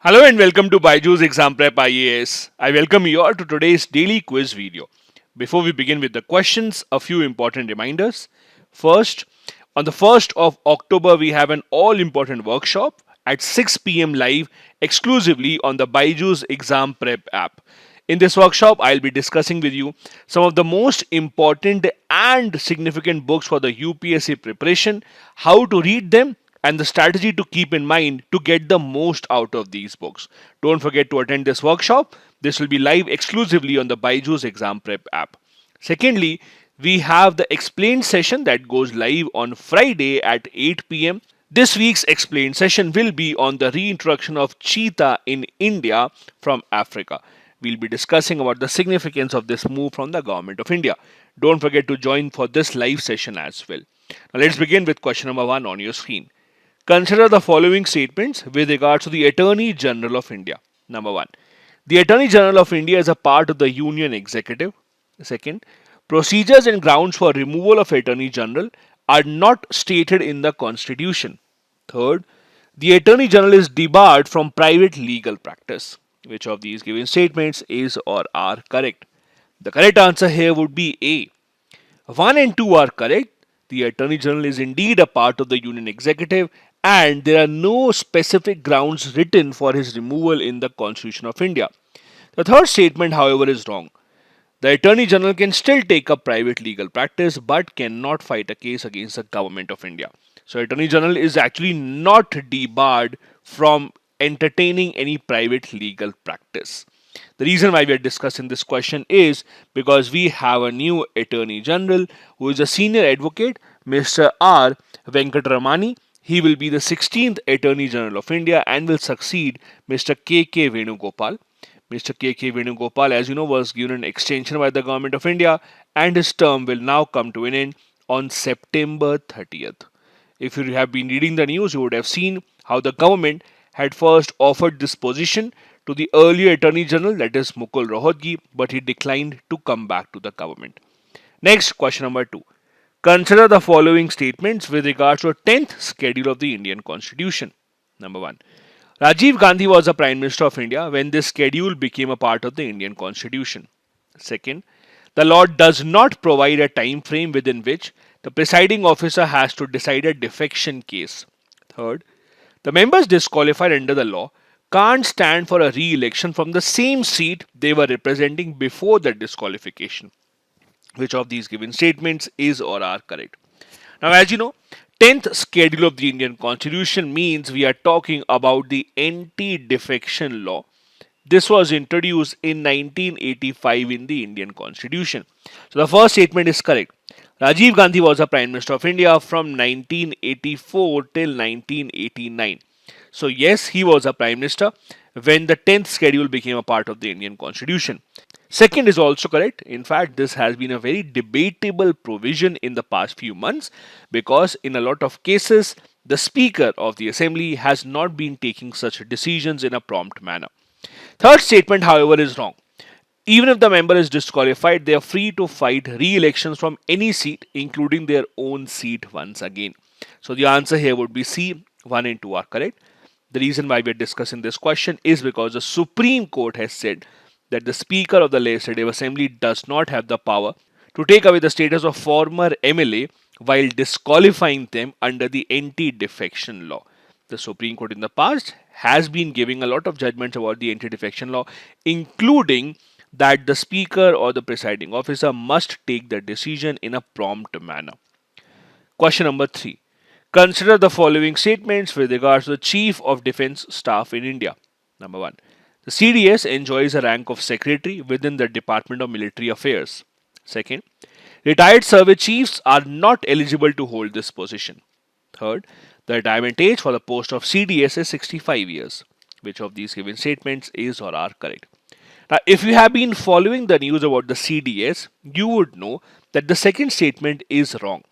Hello and welcome to BYJU'S Exam Prep IAS. I welcome you all to today's daily quiz video. Before we begin with the questions, a few important reminders. First, on the 1st of October, we have an all-important workshop at 6 p.m. live exclusively on the BYJU'S Exam Prep app. In this workshop, I'll be discussing with you some of the most important and significant books for the UPSC preparation, how to read them, and the strategy to keep in mind to get the most out of these books. Don't forget to attend this workshop. This will be live exclusively on the BYJU'S Exam Prep app. Secondly, we have the explained session that goes live on Friday at 8 p.m. This week's explained session will be on the reintroduction of cheetah in India from Africa. We'll be discussing about the significance of this move from the government of India. Don't forget to join for this live session as well. Now let's begin with question number 1 on your screen. Consider the following statements with regards to the Attorney General of India. Number 1. The Attorney General of India is a part of the Union Executive. Second, procedures and grounds for removal of Attorney General are not stated in the Constitution. Third, the Attorney General is debarred from private legal practice. Which of these given statements is or are correct? The correct answer here would be A. 1 and 2 are correct. The Attorney General is indeed a part of the Union Executive and there are no specific grounds written for his removal in the Constitution of India. The third statement, however, is wrong. The Attorney General can still take up private legal practice but cannot fight a case against the Government of India. So, Attorney General is actually not debarred from entertaining any private legal practice. The reason why we are discussing this question is because we have a new Attorney General who is a senior advocate, Mr. R. Venkatramani. He will be the 16th Attorney General of India and will succeed Mr. K.K. Venugopal. Mr. K.K. Venugopal, as you know, was given an extension by the Government of India and his term will now come to an end on September 30th. If you have been reading the news, you would have seen how the government had first offered this position to the earlier Attorney General, that is Mukul Rohatgi, but he declined to come back to the government. Next, question number 2. Consider the following statements with regards to the 10th schedule of the Indian Constitution. Number 1. Rajiv Gandhi was the Prime Minister of India when this schedule became a part of the Indian Constitution. Second, the law does not provide a time frame within which the presiding officer has to decide a defection case. Third, the members disqualified under the law can't stand for a re-election from the same seat they were representing before the disqualification. Which of these given statements is or are correct? Now, as you know, 10th schedule of the Indian Constitution means we are talking about the anti-defection law. This was introduced in 1985 in the Indian Constitution. So the first statement is correct. Rajiv Gandhi was the Prime Minister of India from 1984 till 1989. So yes, he was a Prime Minister when the 10th schedule became a part of the Indian Constitution. Second is also correct. In fact, this has been a very debatable provision in the past few months because in a lot of cases, the Speaker of the Assembly has not been taking such decisions in a prompt manner. Third statement, however, is wrong. Even if the member is disqualified, they are free to fight re-elections from any seat, including their own seat once again. So the answer here would be C. 1 and 2 are correct. The reason why we are discussing this question is because the Supreme Court has said that the Speaker of the Legislative Assembly does not have the power to take away the status of former MLA while disqualifying them under the anti-defection law. The Supreme Court in the past has been giving a lot of judgments about the anti-defection law, including that the Speaker or the presiding officer must take the decision in a prompt manner. Question number 3. Consider the following statements with regards to the Chief of Defence Staff in India. Number 1. The CDS enjoys a rank of Secretary within the Department of Military Affairs. Second, retired service chiefs are not eligible to hold this position. Third, the retirement age for the post of CDS is 65 years. Which of these given statements is or are correct? Now, if you have been following the news about the CDS, you would know that the second statement is wrong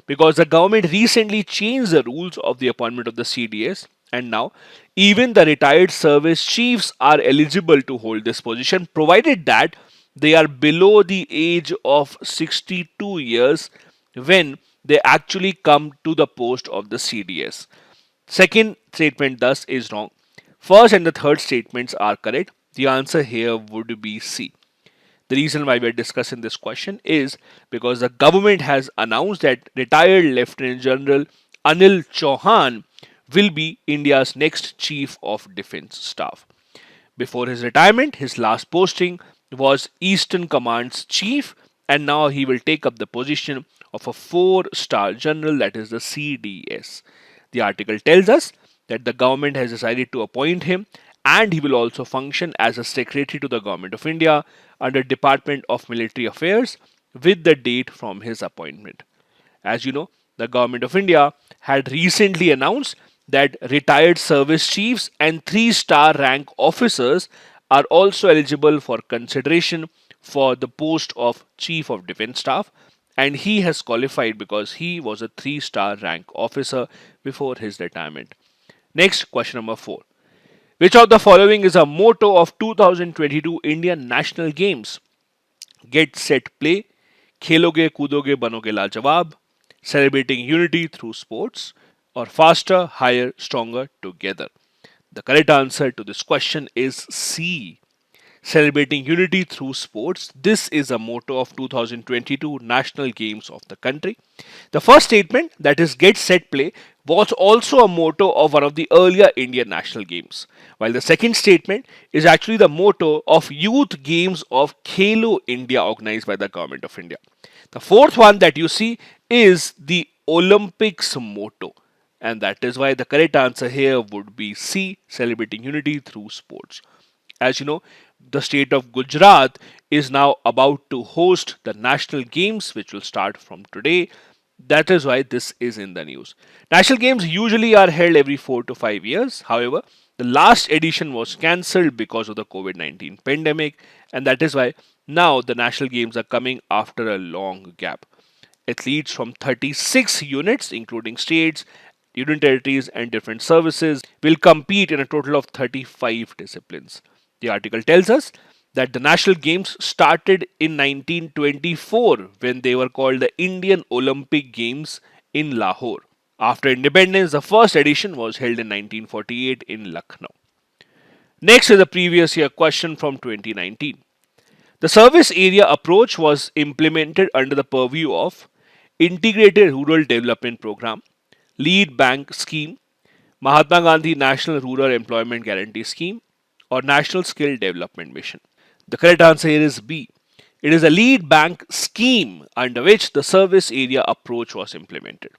because the government recently changed the rules of the appointment of the CDS. And now, even the retired service chiefs are eligible to hold this position, provided that they are below the age of 62 years when they actually come to the post of the CDS. Second statement thus is wrong. First and the third statements are correct. The answer here would be C. The reason why we are discussing this question is because the government has announced that retired Lieutenant General Anil Chauhan will be India's next Chief of Defence Staff. Before his retirement, his last posting was Eastern Command's chief, and now he will take up the position of a four-star general, that is the CDS. The article tells us that the government has decided to appoint him, and he will also function as a secretary to the Government of India under Department of Military Affairs with the date from his appointment. As you know, the Government of India had recently announced that retired service chiefs and three-star rank officers are also eligible for consideration for the post of Chief of Defence Staff, and he has qualified because he was a three-star rank officer before his retirement. Next, question number 4. Which of the following is a motto of 2022 Indian National Games? Get set play, खेलोगे कूदोगे बनोगे लाजवाब, celebrating unity through sports, or faster, higher, stronger together. The correct answer to this question is C. Celebrating unity through sports. This is a motto of 2022 National Games of the country. The first statement, that is get set play, was also a motto of one of the earlier Indian National Games, while the second statement is actually the motto of Youth Games of Khelo India organized by the Government of India. The fourth one that you see is the Olympics motto, and that is why the correct answer here would be C, celebrating unity through sports. As you know, the state of Gujarat is now about to host the National Games, which will start from today. That is why this is in the news. National Games usually are held every 4 to 5 years. However, the last edition was cancelled because of the COVID-19 pandemic, and that is why now the National Games are coming after a long gap. Athletes from 36 units, including states, union territories, and different services, will compete in a total of 35 disciplines. The article tells us that the National Games started in 1924 when they were called the Indian Olympic Games in Lahore. After independence, the first edition was held in 1948 in Lucknow. Next is a previous year question from 2019. The service area approach was implemented under the purview of Integrated Rural Development Program, Lead Bank Scheme, Mahatma Gandhi National Rural Employment Guarantee Scheme, or National Skill Development Mission. The correct answer here is B. It is a lead bank scheme under which the service area approach was implemented.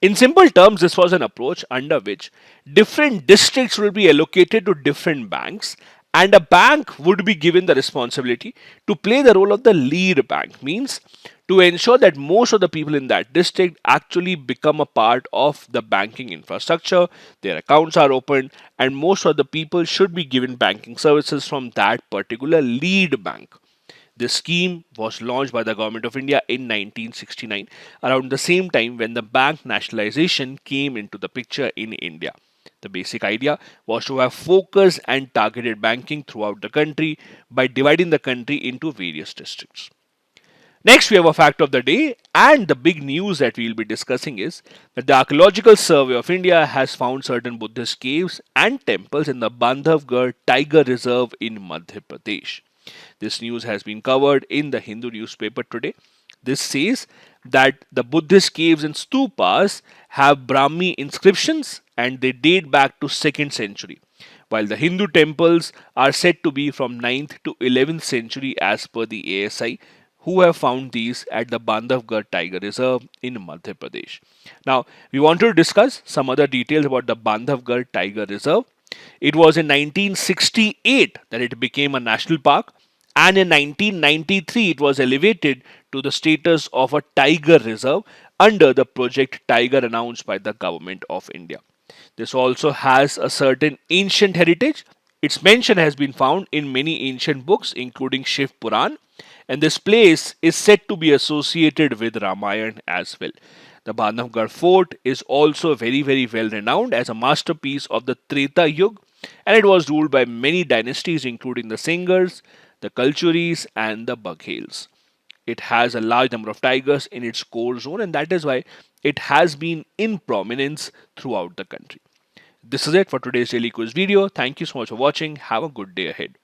In simple terms, this was an approach under which different districts will be allocated to different banks, and a bank would be given the responsibility to play the role of the lead bank, means to ensure that most of the people in that district actually become a part of the banking infrastructure, their accounts are opened, and most of the people should be given banking services from that particular lead bank. This scheme was launched by the Government of India in 1969, around the same time when the bank nationalization came into the picture in India. The basic idea was to have focused and targeted banking throughout the country by dividing the country into various districts. Next, we have a fact of the day, and the big news that we will be discussing is that the Archaeological Survey of India has found certain Buddhist caves and temples in the Bandhavgarh Tiger Reserve in Madhya Pradesh. This news has been covered in the Hindu newspaper today. This says that the Buddhist caves and stupas have Brahmi inscriptions and they date back to 2nd century, while the Hindu temples are said to be from 9th to 11th century as per the ASI, who have found these at the Bandhavgarh Tiger Reserve in Madhya Pradesh. Now, we want to discuss some other details about the Bandhavgarh Tiger Reserve. It was in 1968 that it became a national park, and in 1993 it was elevated to the status of a tiger reserve under the Project Tiger announced by the Government of India. This also has a certain ancient heritage. Its mention has been found in many ancient books including Shiv Puran, and this place is said to be associated with Ramayana as well. The Bandhavgarh fort is also very well renowned as a masterpiece of the Treta Yuga, and it was ruled by many dynasties including the Singhars, the Kalchuris, and the Baghels. It has a large number of tigers in its core zone, and that is why it has been in prominence throughout the country. This is it for today's daily quiz video. Thank you so much for watching. Have a good day ahead.